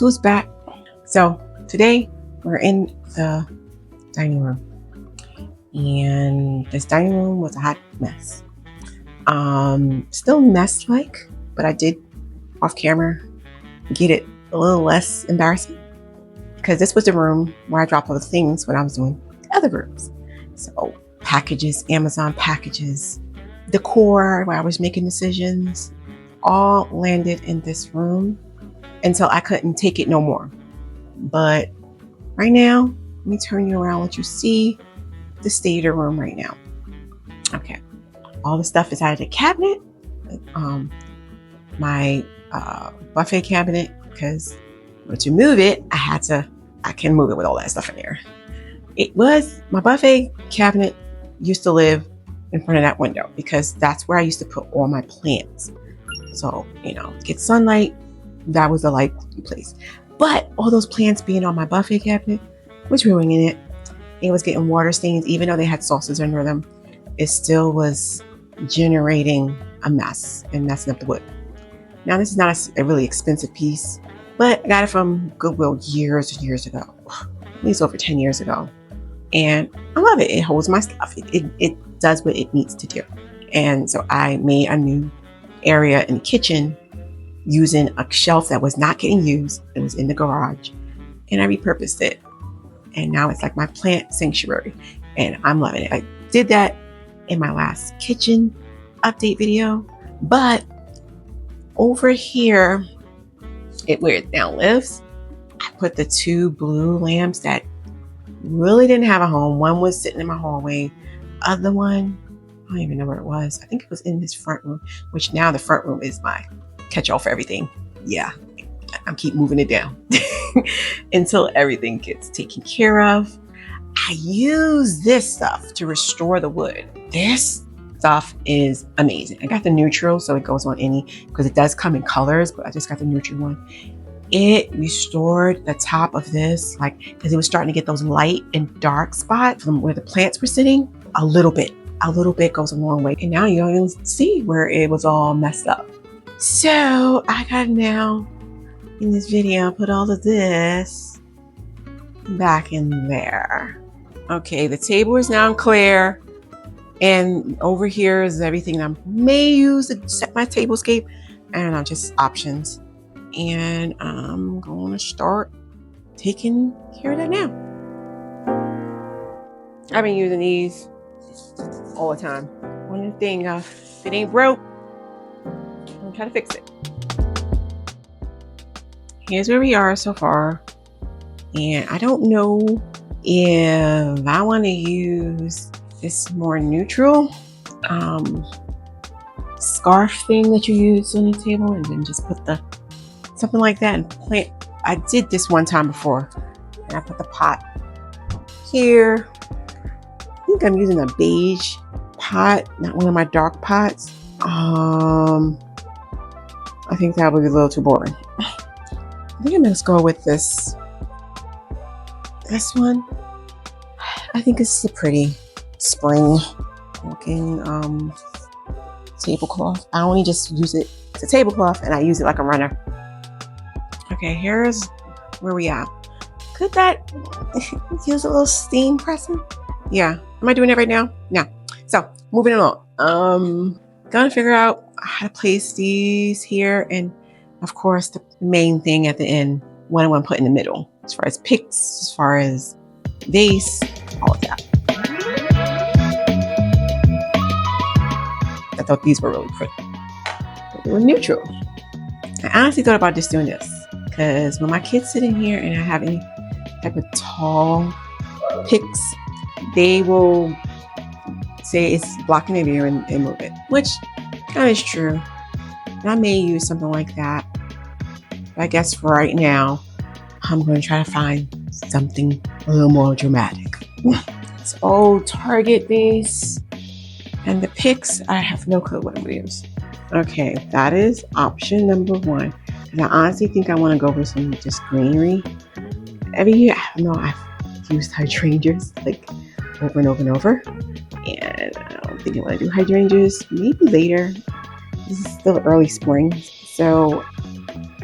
So it's back. So today we're in the dining room, and this dining room was a hot mess. Still mess-like, but I did off camera get it a little less embarrassing because this was the room where I dropped all the things when I was doing the other rooms. So packages, Amazon packages, decor where I was making decisions, all landed in this room until I couldn't take it no more. But right now, let me turn you around, let you see the state of the room right now. Okay, all the stuff is out of the cabinet. My buffet cabinet, because to move it, I can move it with all that stuff in there. My buffet cabinet used to live in front of that window because that's where I used to put all my plants. So, get sunlight, that was the light place. But all those plants being on my buffet cabinet was ruining it. It was getting water stains, even though they had sauces under them. It still was generating a mess and messing up the wood. Now, this is not a really expensive piece, but I got it from Goodwill years ago, at least over 10 years ago. And I love it. It holds my stuff. It does what it needs to do. And so I made a new area in the kitchen using a shelf that was not getting used. It was in the garage, and I repurposed it. And now it's like my plant sanctuary, and I'm loving it. I did that in my last kitchen update video, but over here, where it now lives, I put the two blue lamps that really didn't have a home. One was sitting in my hallway. Other one, I don't even know where it was. I think it was in this front room, which now the front room is my catch-all for everything. Yeah, I'm keep moving it down until everything gets taken care of. I use this stuff to restore the wood. This stuff is amazing. I got the neutral, so it goes on because it does come in colors, but I just got the neutral one. It restored the top of this, because it was starting to get those light and dark spots from where the plants were sitting. A little bit goes a long way. And now you don't even see where it was all messed up. So I got now in this video put all of this back in there. Okay, the table is now clear. And over here is everything I may use to set my tablescape. And just options. And I'm going to start taking care of that now. I've been using these all the time. One thing, if it ain't broke, I'm trying to fix it. Here's where we are so far. And I don't know if I want to use this more neutral scarf thing that you use on the table, and then just put something like that and plant. I did this one time before, and I put the pot here. I think I'm using a beige pot, not one of my dark pots. I think that would be a little too boring. I think I'm gonna go with this one. I think it's a pretty spring looking tablecloth. I only just use it as a tablecloth, and I use it like a runner. Okay, here's where we are. Could that use a little steam pressing? Yeah. Am I doing it right now? No. So moving along. Gonna figure out how to place these here, and of course the main thing at the end, what I want to put in the middle, as far as picks, as far as vase, all of that. I thought these were really pretty. But they were neutral. I honestly thought about just doing this, because when my kids sit in here and I have any type of tall picks, they will say it's blocking the view and move it, which kind of is true. And I may use something like that. But I guess for right now, I'm going to try to find something a little more dramatic. This old Target vase. And the picks, I have no clue what I'm going to use. Okay, that is option number one. And I honestly think I want to go for some just greenery. Every year, I don't know, I've used hydrangeas over and over and over. And I don't think I want to do hydrangeas. Maybe later. This is still early spring. So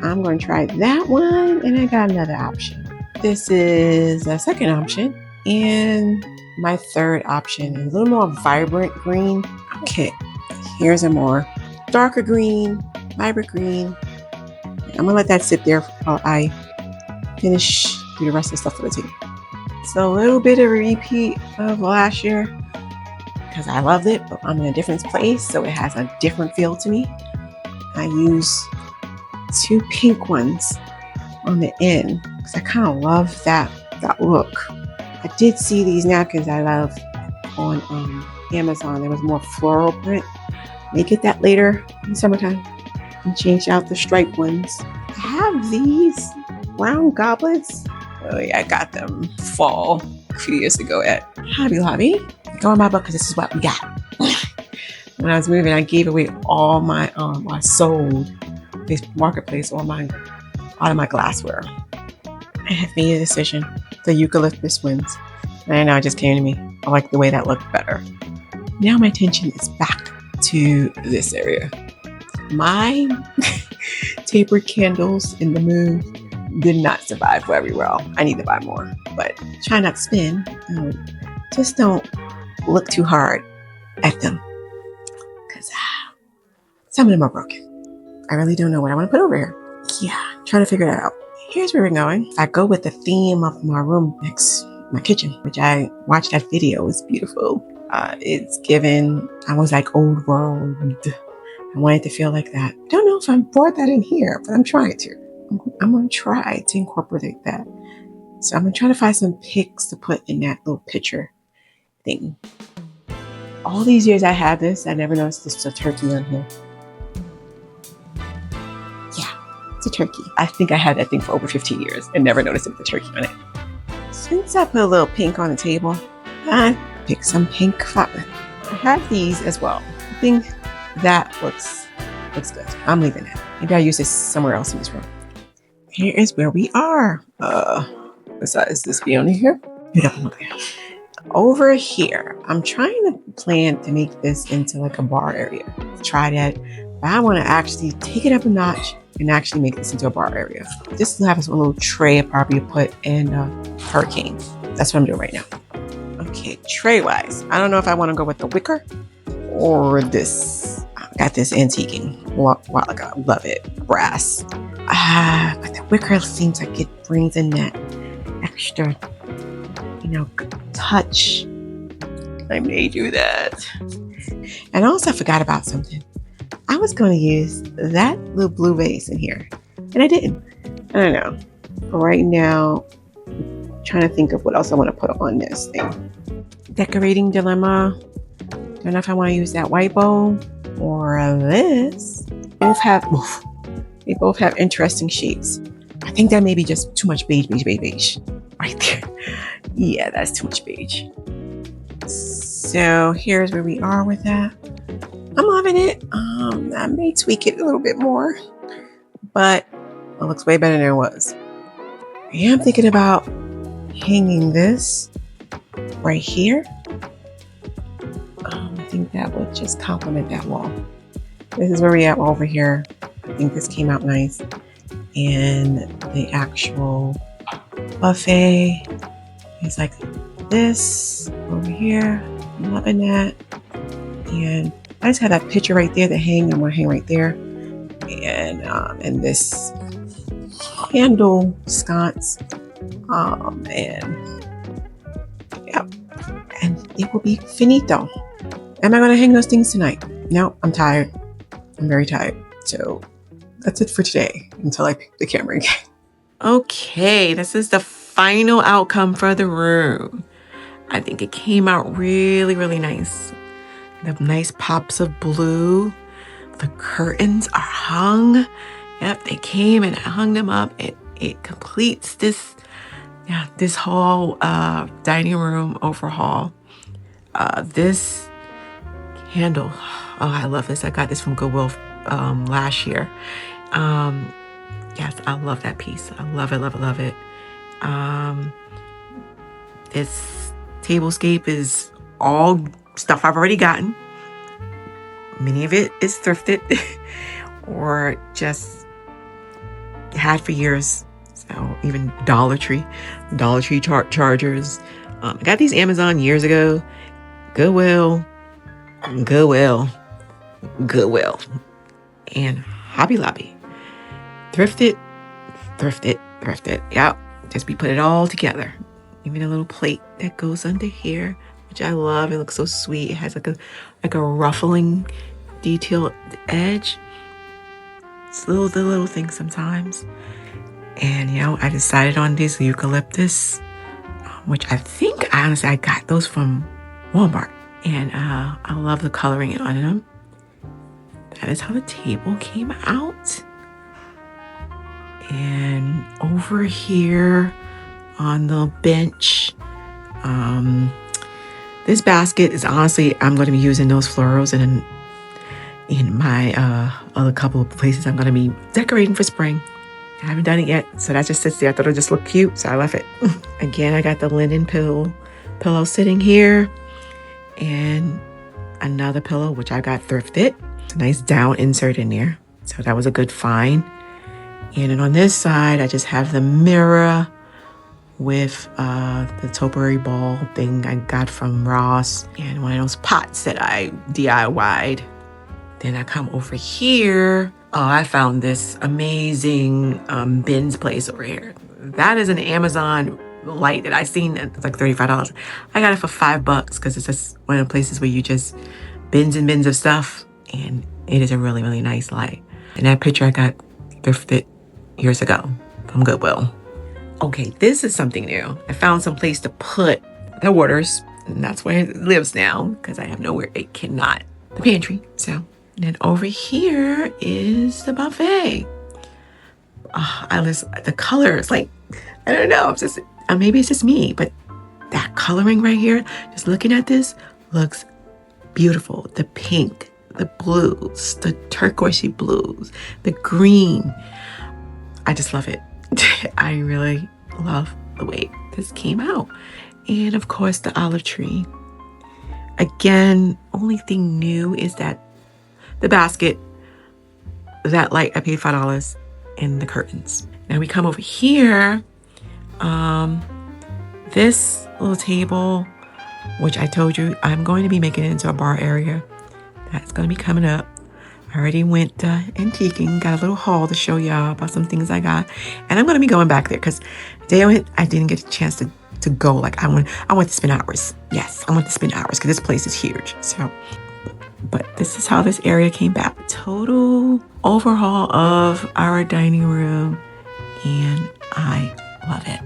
I'm going to try that one, and I got another option. This is a second option, and my third option is a little more vibrant green. Okay, here's a more darker green, vibrant green. I'm gonna let that sit there while I finish do the rest of the stuff for the table. It's a little bit of a repeat of last year because I loved it, but I'm in a different place, so it has a different feel to me. I use 2 pink ones on the end because I kind of love that look. I did see these napkins I love on Amazon. There was more floral print. May get that later in the summertime and change out the striped ones. I have these round goblets. Oh yeah, I got them fall a few years ago at Hobby Lobby. Go in my book because this is what we got. When I was moving, I gave away all my I sold this marketplace all of my glassware. I have made a decision. The eucalyptus ones. And now it just came to me. I like the way that looked better. Now my attention is back to this area. My tapered candles in the moon did not survive very well. I need to buy more, but try not to spin. Just don't look too hard at them because some of them are broken. I really don't know what I want to put over here. Yeah, trying to figure that out. Here's where we're going. I go with the theme of my room next my kitchen, which I watched that video. It's beautiful. It's given, I was like old world. I wanted to feel like that. Don't know if I brought that in here, but I'm trying to. I'm going to try to incorporate that. So I'm going to try to find some pics to put in that little picture thing. All these years I had this, I never noticed this was a turkey on here. Yeah, it's a turkey. I think I had that thing for over 15 years and never noticed it with a turkey on it. Since I put a little pink on the table, I picked some pink fountain. I have these as well. I think that looks good. I'm leaving that. Maybe I'll use this somewhere else in this room. Here is where we are. Besides this beyond here? Over here, I'm trying to plan to make this into like a bar area. Try that. But I want to actually take it up a notch and actually make this into a bar area. This will have a little tray I'll probably put in Hurricane. That's what I'm doing right now. Okay, tray-wise, I don't know if I want to go with the wicker or this. I got this antiquing a while ago. Love it. Brass. But the wicker seems like it brings in that extra, touch. I may do that. And also I forgot about something. I was going to use that little blue vase in here, and I didn't. I don't know. For right now, I'm trying to think of what else I want to put on this thing. Decorating dilemma. Don't know if I want to use that white bowl or this. They both have interesting shapes. I think that may be just too much beige right there. Yeah, that's too much beige. So here's where we are with that. I'm loving it. I may tweak it a little bit more, but it looks way better than it was. I am thinking about hanging this right here. I think that would just complement that wall. This is where we are over here. I think this came out nice. And the actual buffet is like this over here. I'm loving that. And I just have that picture right there to hang. I'm going to hang right there. And this candle sconce. And it will be finito. Am I going to hang those things tonight? No, I'm tired. I'm very tired. So that's it for today until I pick the camera again. Okay, this is the final outcome for the room. I think it came out really, really nice. The nice pops of blue. The curtains are hung. Yep, they came and I hung them up. It completes this whole dining room overhaul. This candle, I love this. I got this from Goodwill last year. Yes, I love that piece. I love it, love it, love it. This tablescape is all stuff I've already gotten. Many of it is thrifted or just had for years. So even Dollar Tree chargers. I got these Amazon years ago. Goodwill, and Hobby Lobby. Thrifted. Yep. Just we put it all together. Even a little plate that goes under here, which I love. It looks so sweet. It has like a ruffling detailed edge. It's the little things sometimes. And I decided on these eucalyptus, which I think honestly I got those from Walmart. And I love the coloring on them. That is how the table came out. And over here on the bench, this basket is honestly, I'm going to be using those florals in my other couple of places I'm going to be decorating for spring. I haven't done it yet, so that just sits there. I thought it just looked cute, so I left it. Again, I got the linen pillow sitting here, and another pillow, which I got thrifted. It's a nice down insert in there, so that was a good find. And then on this side, I just have the mirror with the topiary ball thing I got from Ross, and one of those pots that I DIY'd. Then I come over here. Oh, I found this amazing bins place over here. That is an Amazon light that I seen. It's like $35. I got it for $5 because it's just one of the places where you just bins and bins of stuff. And it is a really, really nice light. And that picture I got thrifted years ago from Goodwill. Okay, this is something new. I found some place to put the waters. And that's where it lives now because I have nowhere it cannot. The pantry, so. And then over here is the buffet. The colors, like, I don't know, it's just, maybe it's just me, but that coloring right here, just looking at this, looks beautiful. The pink, the blues, the turquoisey blues, the green. I just love it. I really love the way this came out. And of course, the olive tree. Again, only thing new is that the basket, that light, I paid $5, and the curtains. Now we come over here, this little table, which I told you I'm going to be making it into a bar area. That's going to be coming up. I already went antiquing, got a little haul to show y'all about some things I got. And I'm going to be going back there because I didn't get a chance to go. Like I want to spend hours. Yes, I want to spend hours because this place is huge. So, but this is how this area came back. Total overhaul of our dining room, and I love it.